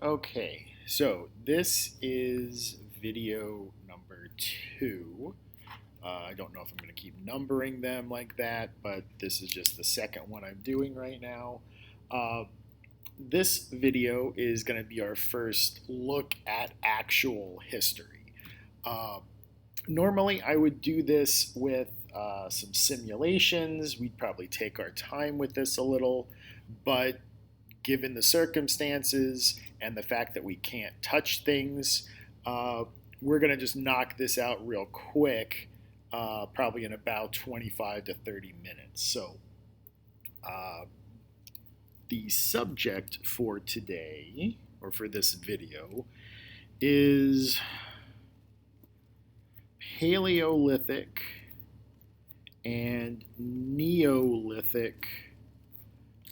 Okay, so this is video number 2. I don't know if I'm going to keep numbering them like that, but this is just the second one I'm doing right now. Uh, this video is going to be our first look at actual history. Uh, Normally, I would do this with some simulations. We'd probably take our time with this a little, but given the circumstances and the fact that we can't touch things, uh, we're going to just knock this out real quick, probably in about 25 to 30 minutes. So, uh, the subject for today, or for this video, is Paleolithic and Neolithic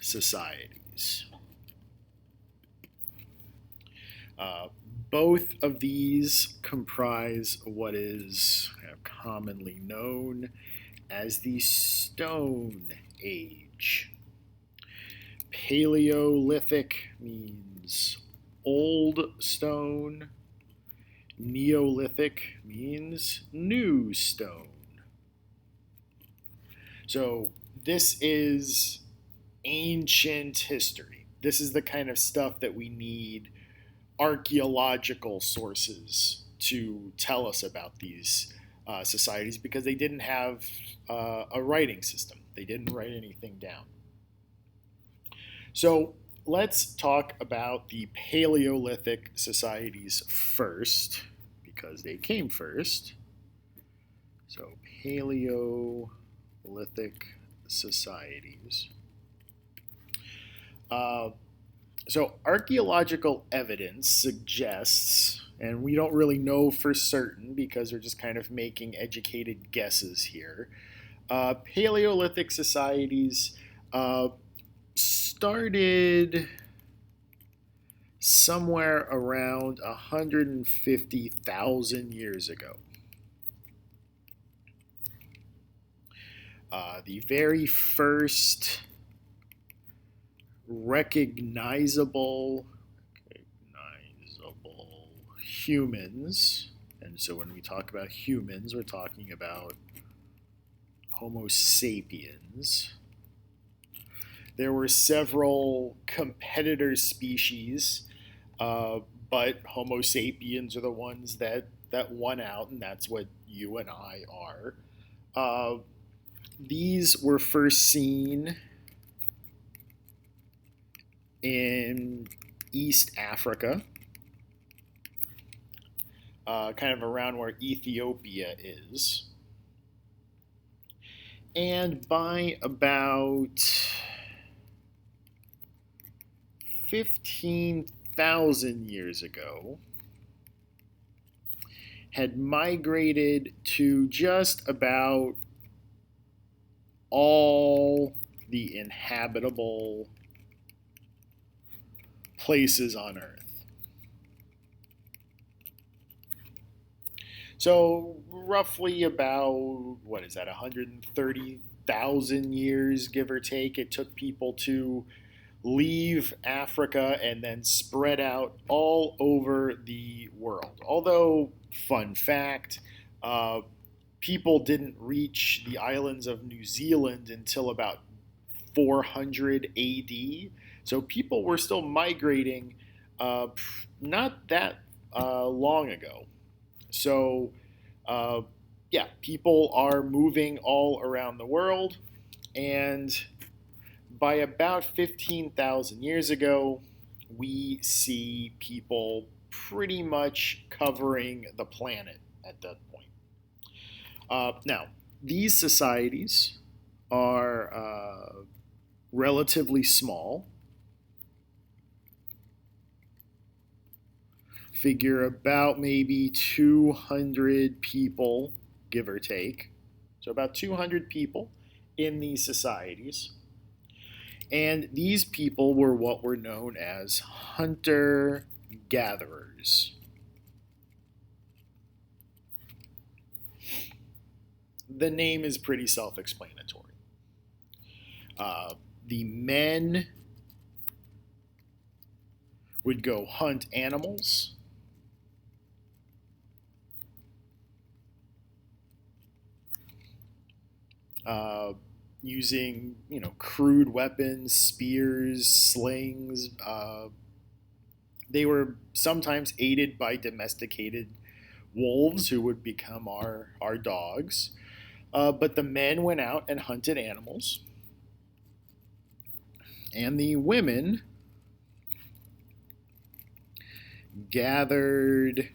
societies. Uh, both of these comprise what is commonly known as the Stone Age. Paleolithic means old stone, Neolithic means new stone. So this is ancient history. This is the kind of stuff that we need archaeological sources to tell us about these societies because they didn't have a writing system. They didn't write anything down. So let's talk about the Paleolithic societies first because they came first. So Paleolithic societies. So archaeological evidence suggests, and we don't really know for certain because we're just kind of making educated guesses here, Paleolithic societies started somewhere around 150,000 years ago. The very first recognizable humans, and so when we talk about humans, we're talking about Homo sapiens. There were several competitor species, but Homo sapiens are the ones that won out, and that's what you and I are. These were first seen in East Africa, kind of around where Ethiopia is. And by about 15,000 years ago, had migrated to just about all the inhabitable places on Earth. So roughly about, 130,000 years, give or take, it took people to leave Africa and then spread out all over the world. Although, fun fact, people didn't reach the islands of New Zealand until about 400 AD. So people were still migrating not that long ago. So, yeah, people are moving all around the world. And by about 15,000 years ago, we see people pretty much covering the planet at that point. Now, these societies are relatively small. Figure about maybe 200 people, give or take. So, about 200 people in these societies. And these people were what were known as hunter gatherers. The name is pretty self explanatory. The men would go hunt animals. Using, crude weapons, spears, slings. They were sometimes aided by domesticated wolves who would become our dogs. But the men went out and hunted animals. And the women gathered,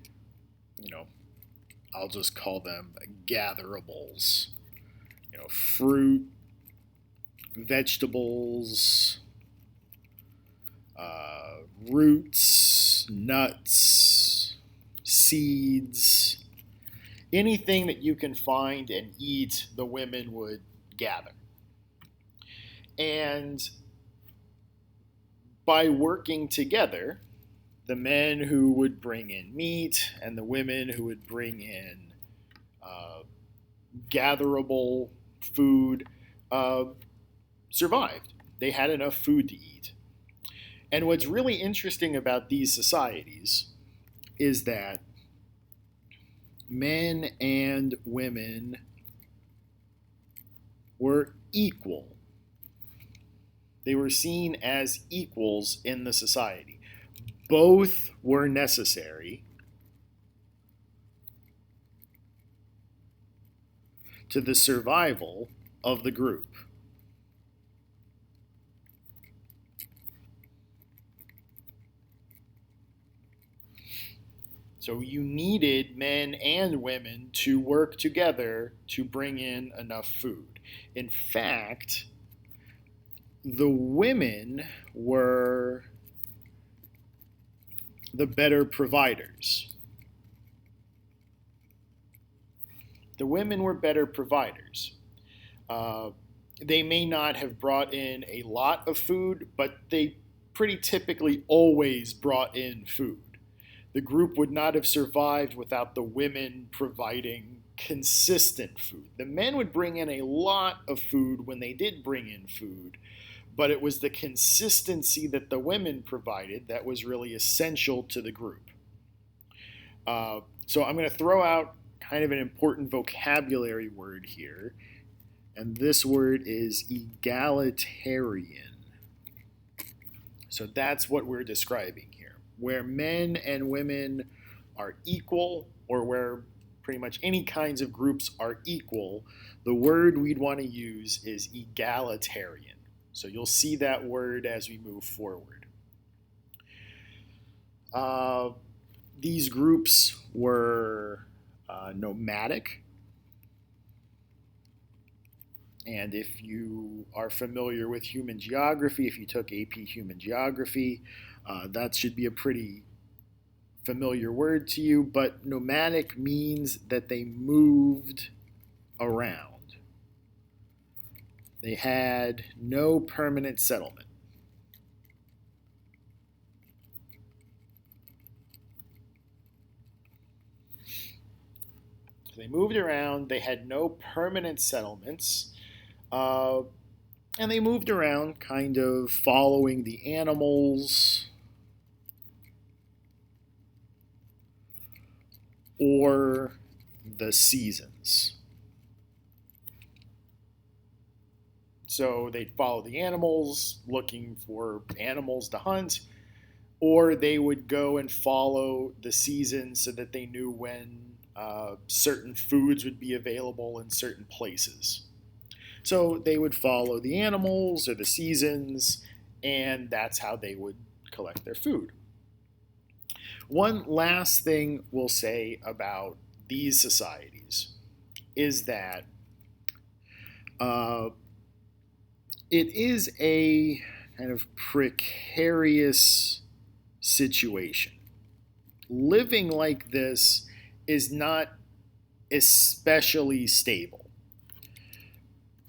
I'll just call them gatherables. Fruit, vegetables, roots, nuts, seeds, anything that you can find and eat, the women would gather. And by working together, the men who would bring in meat and the women who would bring in gatherable food survived. They had enough food to eat. And what's really interesting about these societies is that men and women were equal. They were seen as equals in the society. Both were necessary to the survival of the group. So you needed men and women to work together to bring in enough food. In fact, the women were the better providers. The women were better providers. They may not have brought in a lot of food, but they pretty typically always brought in food. The group would not have survived without the women providing consistent food. The men would bring in a lot of food when they did bring in food, but it was the consistency that the women provided that was really essential to the group. So I'm going to throw out kind of an important vocabulary word here, and this word is egalitarian. So that's what we're describing here, where men and women are equal, or where pretty much any kinds of groups are equal. The word we'd want to use is egalitarian. So you'll see that word as we move forward. These groups were nomadic. And if you are familiar with human geography, if you took AP Human Geography, that should be a pretty familiar word to you. But nomadic means that they moved around. They had no permanent settlement. So they moved around. They had no permanent settlements. And they moved around kind of following the animals or the seasons. So they'd follow the animals, looking for animals to hunt, or they would go and follow the seasons so that they knew when certain foods would be available in certain places. So they would follow the animals or the seasons, and that's how they would collect their food. One last thing we'll say about these societies is that it is a kind of precarious situation. Living like this is not especially stable.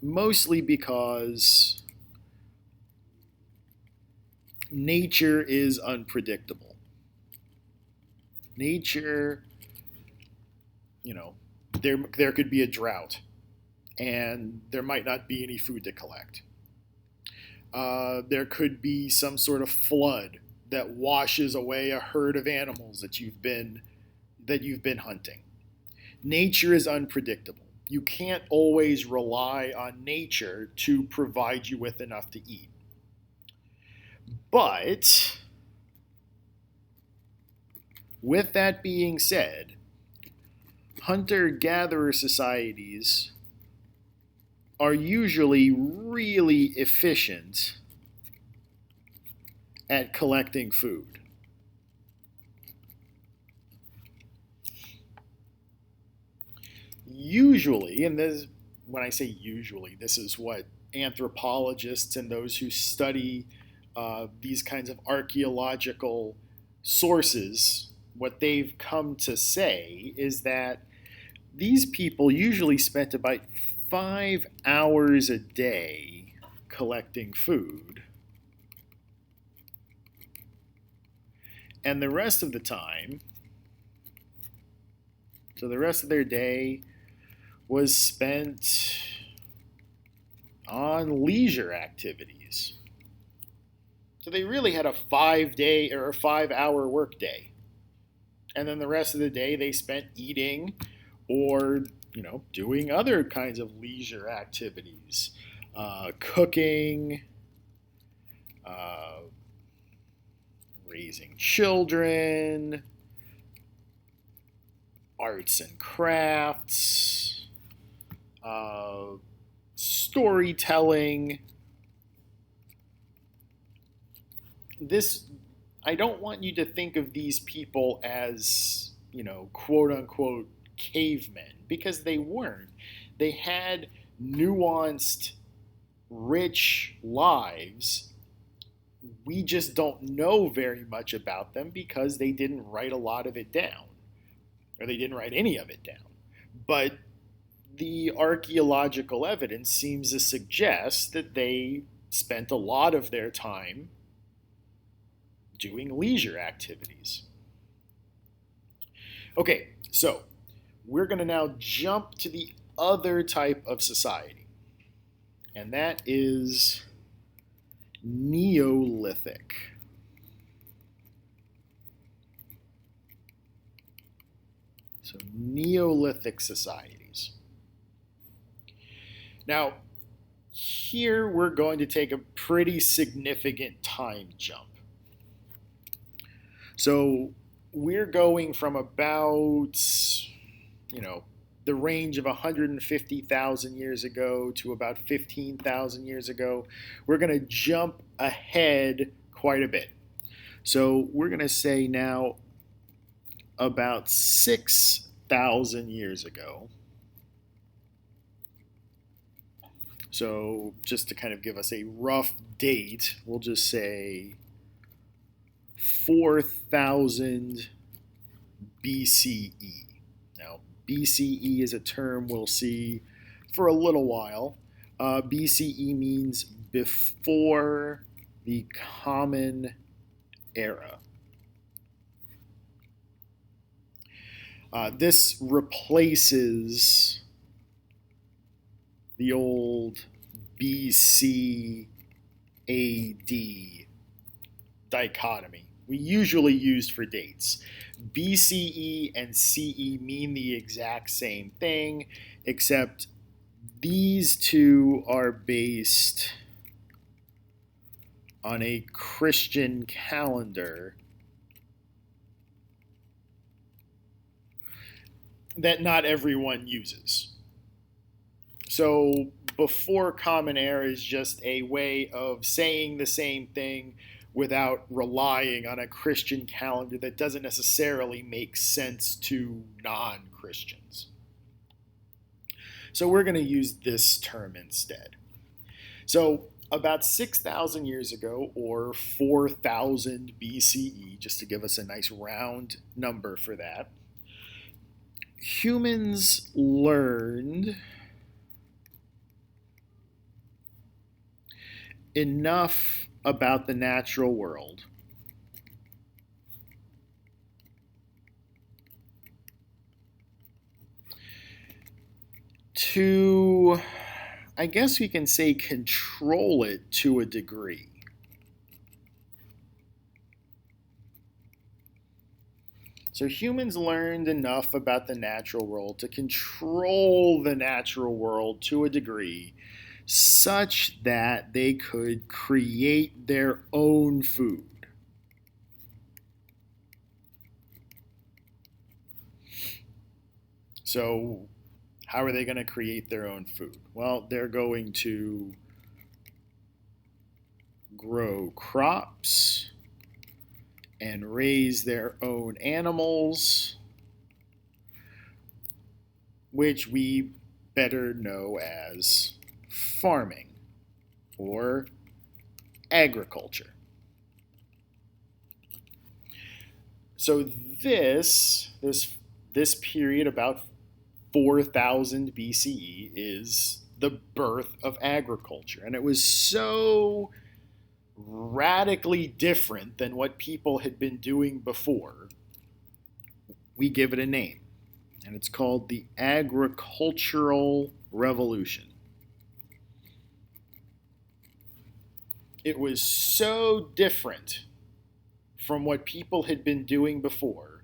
Mostly because nature is unpredictable. Nature, there could be a drought and there might not be any food to collect. There could be some sort of flood that washes away a herd of animals that you've been hunting. Nature is unpredictable. You can't always rely on nature to provide you with enough to eat. But with that being said, hunter-gatherer societies are usually really efficient at collecting food. Usually, and this, when I say usually, this is what anthropologists and those who study these kinds of archaeological sources, what they've come to say is that these people usually spent about 5 hours a day collecting food, and the rest of the time, so the rest of their day was spent on leisure activities. So they really had a 5-day or a 5-hour workday. And then the rest of the day they spent eating or, doing other kinds of leisure activities, cooking, raising children, arts and crafts, storytelling. I don't want you to think of these people as, quote unquote cavemen, because they weren't. They had nuanced, rich lives. We just don't know very much about them because they didn't write a lot of it down, or they didn't write any of it down. But the archaeological evidence seems to suggest that they spent a lot of their time doing leisure activities. Okay, so we're going to now jump to the other type of society, and that is Neolithic. So Neolithic societies. Now, here we're going to take a pretty significant time jump. So we're going from about, the range of 150,000 years ago to about 15,000 years ago. We're going to jump ahead quite a bit. So we're going to say now about 6,000 years ago. So just to kind of give us a rough date, we'll just say 4,000 BCE. Now, BCE is a term we'll see for a little while. BCE means before the Common Era. This replaces the old BC AD dichotomy we usually used for dates. BCE and CE mean the exact same thing, except these two are based on a Christian calendar that not everyone uses. So before Common Era is just a way of saying the same thing without relying on a Christian calendar that doesn't necessarily make sense to non-Christians. So we're going to use this term instead. So about 6,000 years ago, or 4,000 BCE, just to give us a nice round number for that, humans learned enough about the natural world to, I guess we can say, control it to a degree. So humans learned enough about the natural world to control the natural world to a degree such that they could create their own food. So, how are they going to create their own food? Well, they're going to grow crops and raise their own animals, which we better know as farming or agriculture. So this period about 4000 BCE is the birth of agriculture, and it was so radically different than what people had been doing before. We give it a name, and it's called the Agricultural Revolution. It was so different from what people had been doing before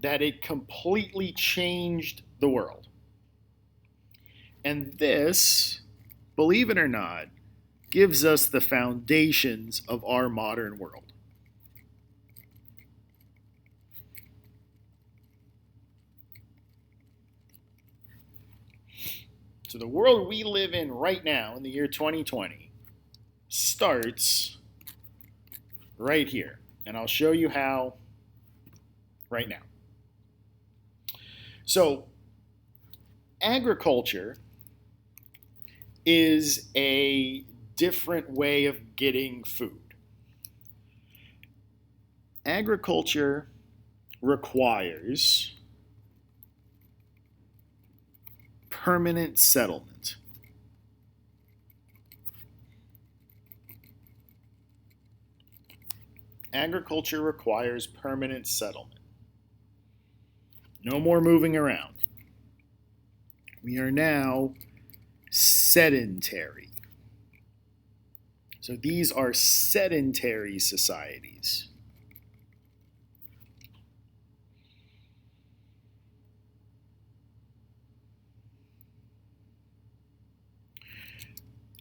that it completely changed the world. And this, believe it or not, gives us the foundations of our modern world. So the world we live in right now in the year 2020 starts right here. And I'll show you how right now. So agriculture is a different way of getting food. Agriculture requires permanent settlement. Agriculture requires permanent settlement. No more moving around. We are now sedentary. So these are sedentary societies.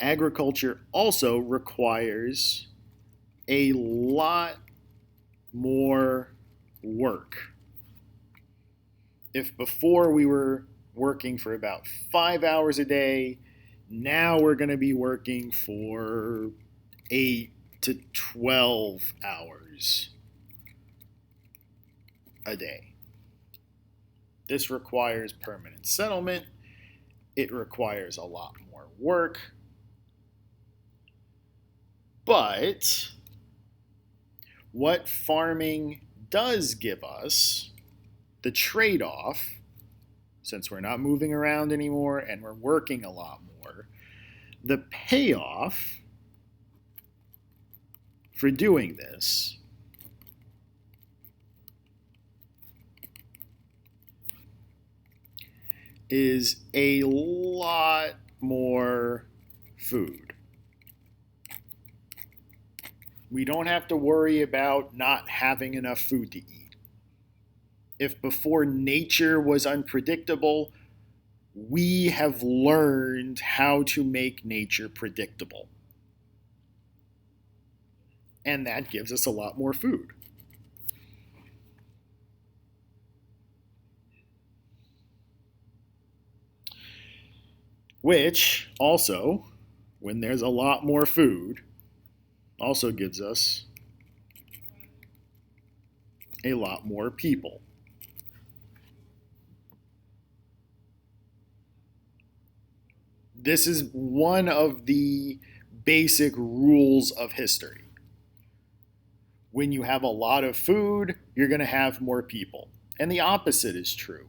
Agriculture also requires a lot more work. If before we were working for about 5 hours a day, now we're going to be working for 8 to 12 hours a day. This requires permanent settlement. It requires a lot more work. But what farming does give us, the trade-off, since we're not moving around anymore and we're working a lot more, the payoff for doing this is a lot more food. We don't have to worry about not having enough food to eat. If before nature was unpredictable, we have learned how to make nature predictable. And that gives us a lot more food. Which also, when there's a lot more food, also gives us a lot more people. This is one of the basic rules of history. When you have a lot of food, you're going to have more people. And the opposite is true.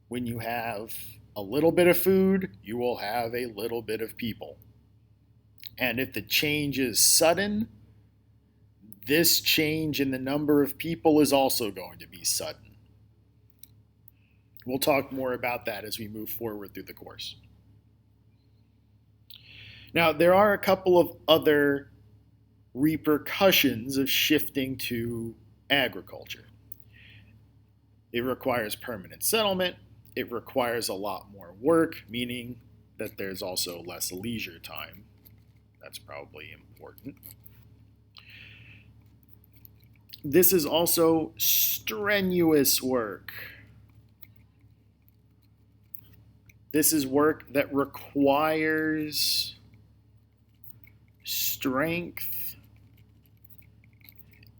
When you have a little bit of food, you will have a little bit of people. And if the change is sudden, this change in the number of people is also going to be sudden. We'll talk more about that as we move forward through the course. Now, there are a couple of other repercussions of shifting to agriculture. It requires permanent settlement. It requires a lot more work, meaning that there's also less leisure time. That's probably important. This is also strenuous work. This is work that requires strength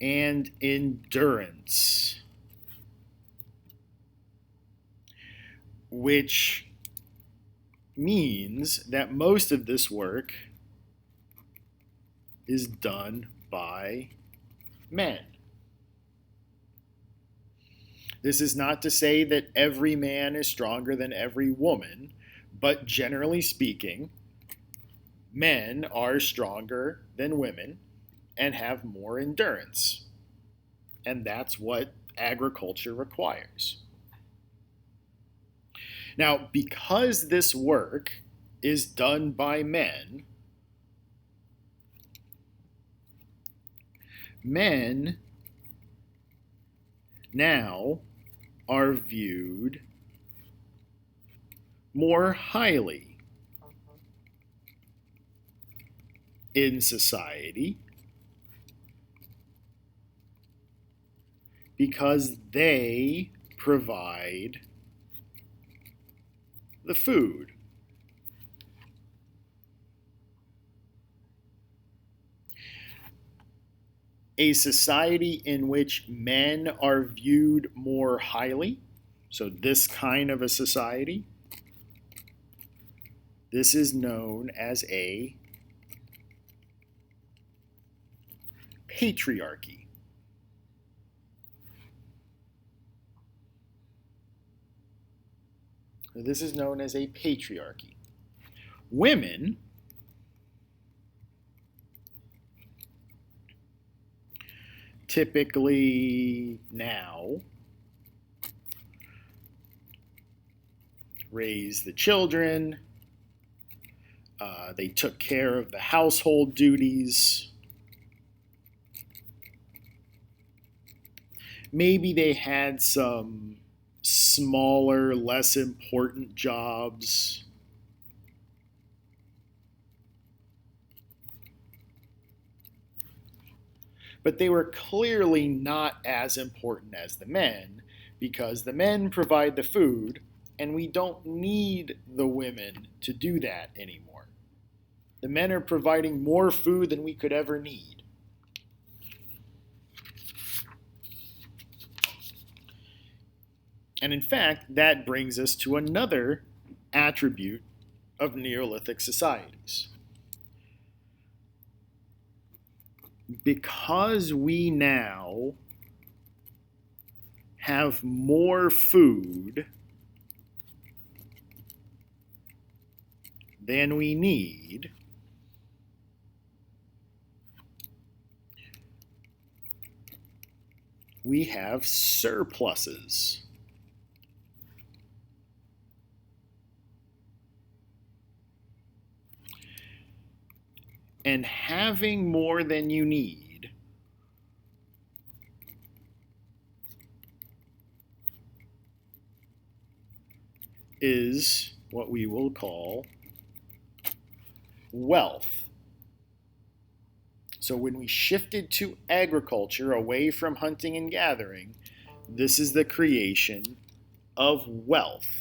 and endurance, which means that most of this work is done by men. This is not to say that every man is stronger than every woman, but generally speaking, men are stronger than women and have more endurance. And that's what agriculture requires. Now, because this work is done by men, men now are viewed more highly in society because they provide the food. A society in which men are viewed more highly, so this kind of a society, this is known as a patriarchy. So this is known as a patriarchy. Women typically now raise the children. They took care of the household duties. Maybe they had some smaller, less important jobs. But they were clearly not as important as the men because the men provide the food and we don't need the women to do that anymore. The men are providing more food than we could ever need. And in fact, that brings us to another attribute of Neolithic societies. Because we now have more food than we need, we have surpluses. And having more than you need is what we will call wealth. So when we shifted to agriculture away from hunting and gathering, this is the creation of wealth.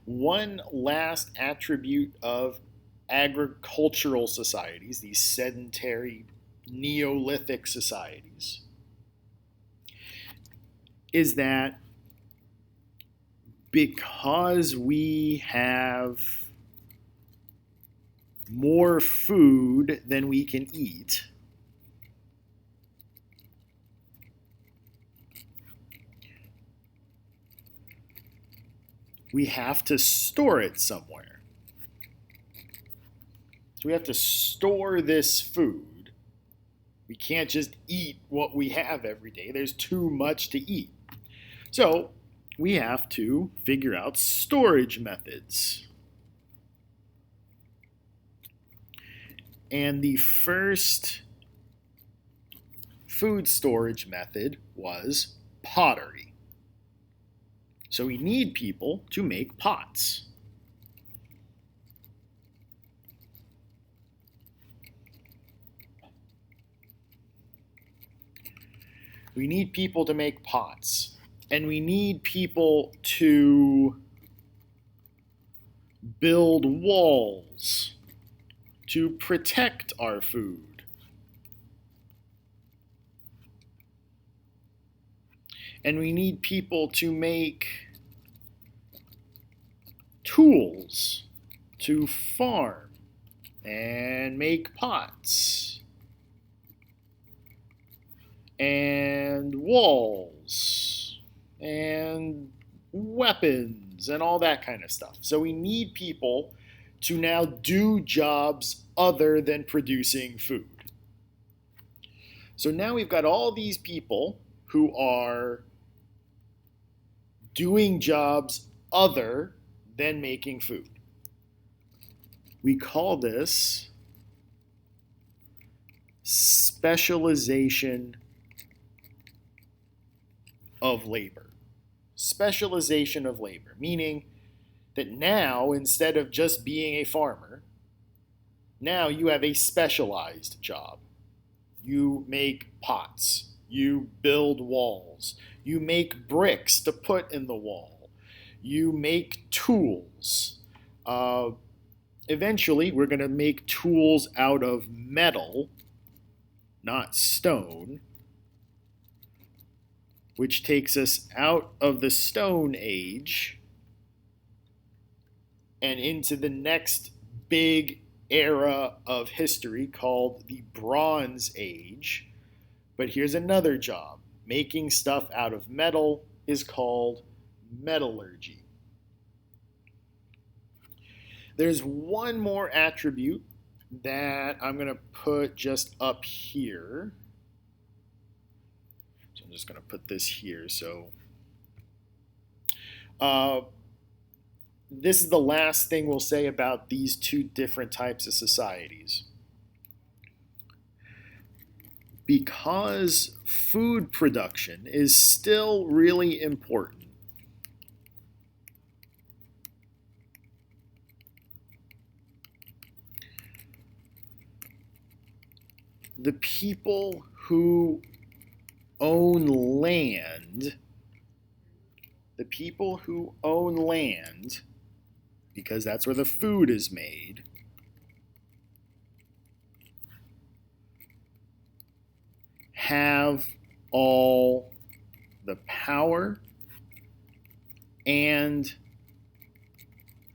One last attribute of agricultural societies, these sedentary Neolithic societies, is that because we have more food than we can eat, we have to store it somewhere. So we have to store this food. We can't just eat what we have every day. There's too much to eat. So we have to figure out storage methods. And the first food storage method was pottery. So we need people to make pots. We need people to make pots. And we need people to build walls to protect our food. And we need people to make tools to farm and make pots and walls and weapons and all that kind of stuff. So we need people to now do jobs other than producing food. So now we've got all these people who are doing jobs other than making food. We call this specialization of labor. Specialization of labor, meaning that now, instead of just being a farmer, now you have a specialized job. You make pots, you build walls, you make bricks to put in the wall, you make tools. Eventually, we're going to make tools out of metal, not stone, which takes us out of the Stone Age and into the next big era of history called the Bronze Age. But here's another job. Making stuff out of metal is called metallurgy. There's one more attribute that I'm going to put just up here. So I'm just going to put this here. So this is the last thing we'll say about these two different types of societies. Because food production is still really important, the people who own land, because that's where the food is made, have all the power and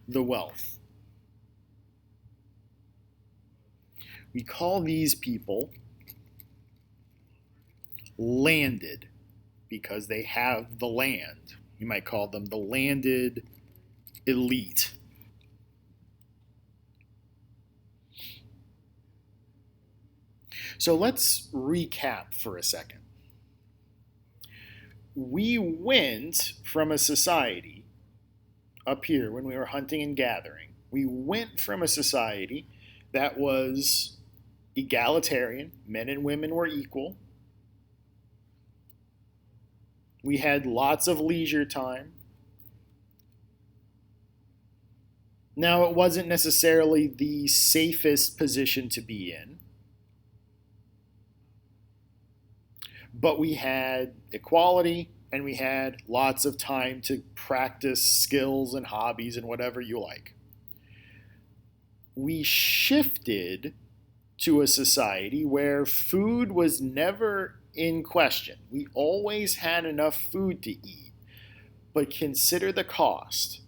the wealth. We call these people landed because they have the land. You might call them the landed elite. So let's recap for a second. We went from a society up here when we were hunting and gathering. We went from a society that was egalitarian, men and women were equal. We had lots of leisure time. Now, it wasn't necessarily the safest position to be in, but we had equality and we had lots of time to practice skills and hobbies and whatever you like. We shifted to a society where food was never in question. We always had enough food to eat, but consider the cost.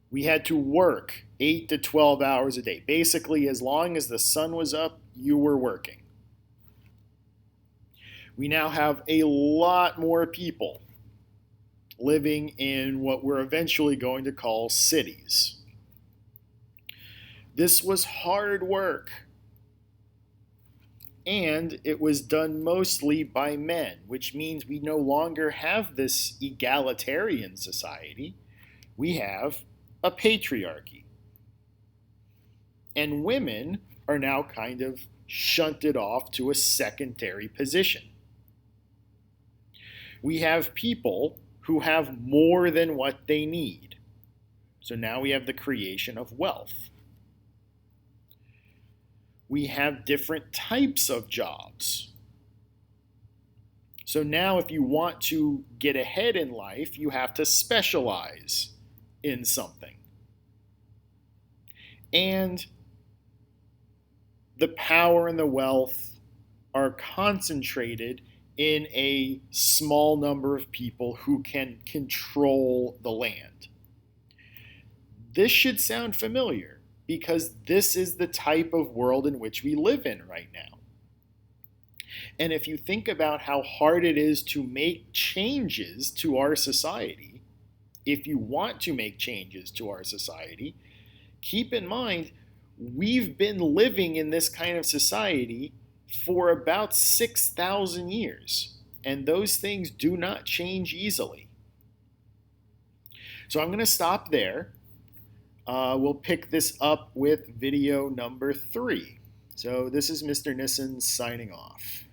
We had to work 8 to 12 hours a day. Basically, as long as the sun was up, you were working. We now have a lot more people living in what we're eventually going to call cities. This was hard work, and it was done mostly by men, which means we no longer have this egalitarian society. We have a patriarchy. And women are now kind of shunted off to a secondary position. We have people who have more than what they need. So now we have the creation of wealth. We have different types of jobs. So now if you want to get ahead in life, you have to specialize in something. And the power and the wealth are concentrated in a small number of people who can control the land. This should sound familiar because this is the type of world in which we live in right now. And if you think about how hard it is to make changes to our society, if you want to make changes to our society, keep in mind we've been living in this kind of society for about 6,000 years, and those things do not change easily. So I'm going to stop there. We'll pick this up with video number 3. So this is Mr. Nissen signing off.